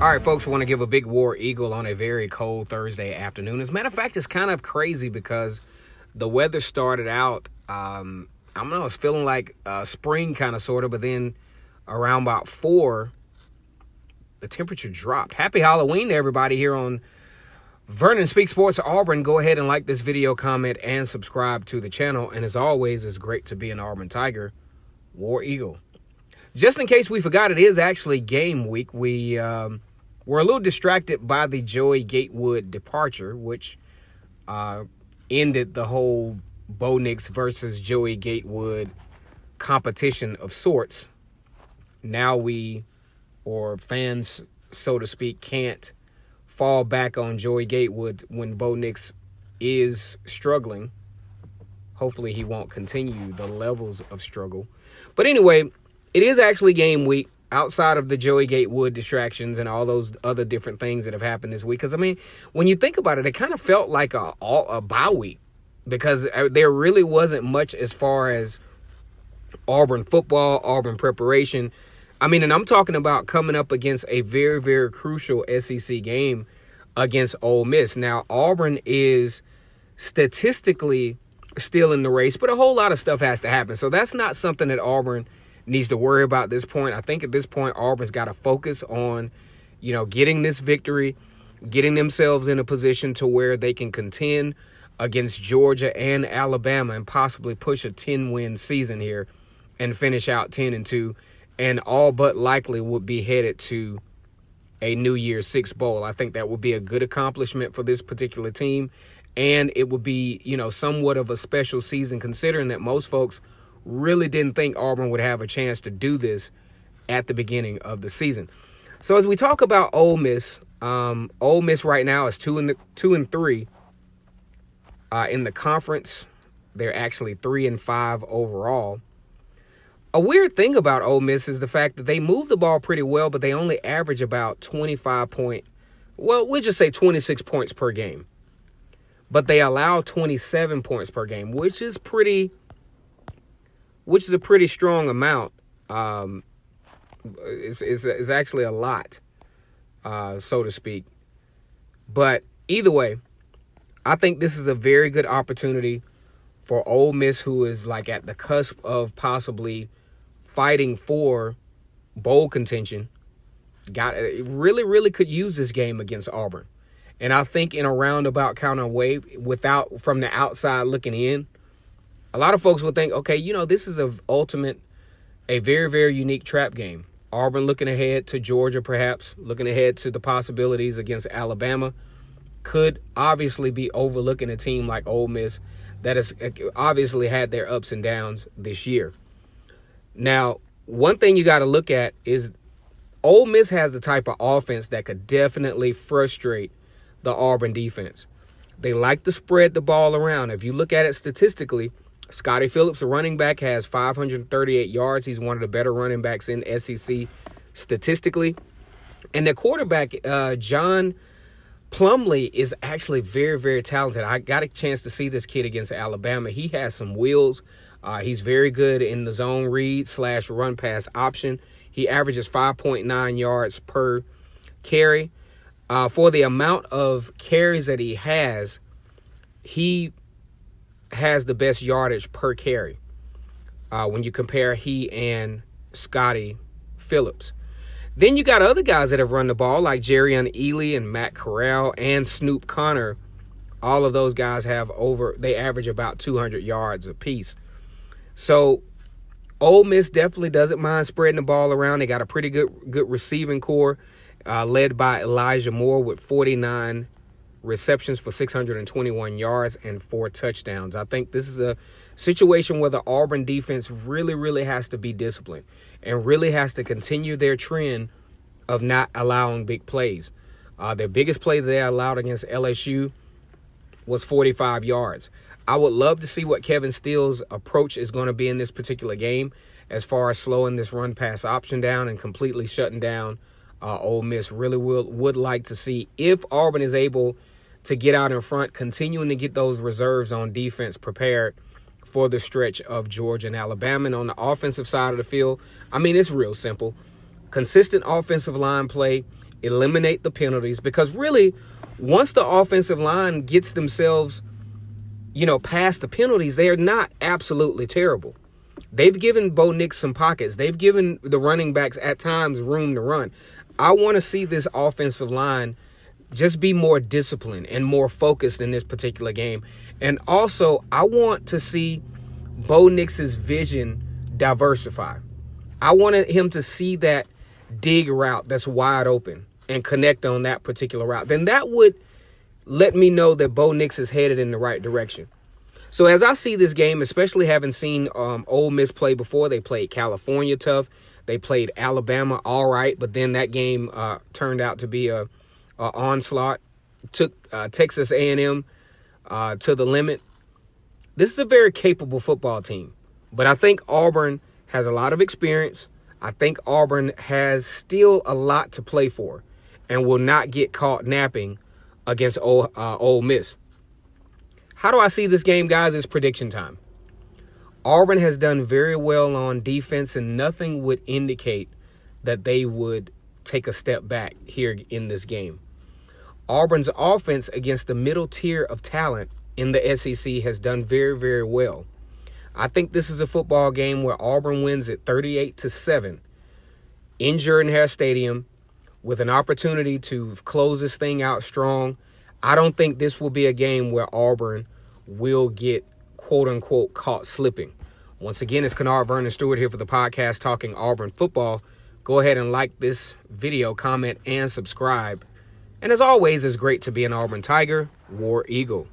All right, folks, want to give a big War Eagle on a very cold Thursday afternoon. As a matter of fact, it's kind of crazy because the weather started out, I don't know, it's feeling like spring kind of sort of, but then around about 4, the temperature dropped. Happy Halloween to everybody here on Vernon Speak Sports Auburn. Go ahead and like this video, comment, and subscribe to the channel. And as always, it's great to be an Auburn Tiger. War Eagle. Just in case we forgot, it is actually game week. We're a little distracted by the Joey Gatewood departure, which ended the whole Bo Nix versus Joey Gatewood competition of sorts. Now we, or fans, so to speak, can't fall back on Joey Gatewood when Bo Nix is struggling. Hopefully he won't continue the levels of struggle. But anyway, it is actually game week outside of the Joey Gatewood distractions and all those other different things that have happened this week. Because, I mean, when you think about it, it kind of felt like a bye week because there really wasn't much as far as Auburn football, Auburn preparation. I mean, and I'm talking about coming up against a very, very crucial SEC game against Ole Miss. Now, Auburn is statistically still in the race, but a whole lot of stuff has to happen. So that's not something that Auburn needs to worry about at this point. I think at this point, Auburn's got to focus on, getting this victory, getting themselves in a position to where they can contend against Georgia and Alabama and possibly push a 10-win season here and finish out 10-2, and all but likely would be headed to a New Year's Six Bowl. I think that would be a good accomplishment for this particular team, and it would be, somewhat of a special season considering that most folks really didn't think Auburn would have a chance to do this at the beginning of the season. So as we talk about Ole Miss right now is 2-3 in the conference. They're actually 3-5 overall. A weird thing about Ole Miss is the fact that they move the ball pretty well, but they only average about 26 points per game. But they allow 27 points per game, which is a pretty strong amount. It's actually a lot, so to speak. But either way, I think this is a very good opportunity for Ole Miss, who is like at the cusp of possibly fighting for bowl contention. Really could use this game against Auburn. And I think in a roundabout kind of way, from the outside looking in, a lot of folks will think, okay, this is a very, very unique trap game. Auburn looking ahead to Georgia, perhaps, looking ahead to the possibilities against Alabama, could obviously be overlooking a team like Ole Miss that has obviously had their ups and downs this year. Now, one thing you got to look at is Ole Miss has the type of offense that could definitely frustrate the Auburn defense. They like to spread the ball around. If you look at it statistically, Scotty Phillips, the running back, has 538 yards. He's one of the better running backs in SEC statistically. And the quarterback, John Plumlee, is actually very, very talented. I got a chance to see this kid against Alabama. He has some wheels. He's very good in the zone read / run pass option. He averages 5.9 yards per carry. For the amount of carries that he has the best yardage per carry when you compare he and Scotty Phillips. Then you got other guys that have run the ball like Jerrion Ely and Matt Corral and Snoop Connor. All of those guys they average about 200 yards apiece. So Ole Miss definitely doesn't mind spreading the ball around. They got a pretty good receiving core led by Elijah Moore with 49 receptions for 621 yards and 4 touchdowns. I think this is a situation where the Auburn defense really, really has to be disciplined and really has to continue their trend of not allowing big plays. Their biggest play that they allowed against LSU was 45 yards. I would love to see what Kevin Steele's approach is going to be in this particular game as far as slowing this run-pass option down and completely shutting down Ole Miss. Really would like to see if Auburn is able to get out in front, continuing to get those reserves on defense prepared for the stretch of Georgia and Alabama. And on the offensive side of the field, I mean, it's real simple. Consistent offensive line play eliminate the penalties, because really, once the offensive line gets themselves, past the penalties, they are not absolutely terrible. They've given Bo Nix some pockets. They've given the running backs at times room to run. I want to see this offensive line just be more disciplined and more focused in this particular game. And also, I want to see Bo Nix's vision diversify. I wanted him to see that dig route that's wide open and connect on that particular route. Then that would let me know that Bo Nix is headed in the right direction. So as I see this game, especially having seen Ole Miss play before, they played California tough. They played Alabama all right, but then that game turned out to be a onslaught. Took Texas A&M to the limit. This is a very capable football team, but I think Auburn has a lot of experience. I think Auburn has still a lot to play for and will not get caught napping against Ole Miss. How do I see this game, guys? It's prediction time. Auburn has done very well on defense, and nothing would indicate that they would take a step back here in this game. Auburn's offense against the middle tier of talent in the SEC has done very, very well. I think this is a football game where Auburn wins at 38-7 in Jordan-Hare Stadium with an opportunity to close this thing out strong. I don't think this will be a game where Auburn will get, quote-unquote, caught slipping. Once again, it's Kennard Vernon Stewart here for the podcast Talking Auburn Football. Go ahead and like this video, comment, and subscribe. And as always, it's great to be an Auburn Tiger, War Eagle.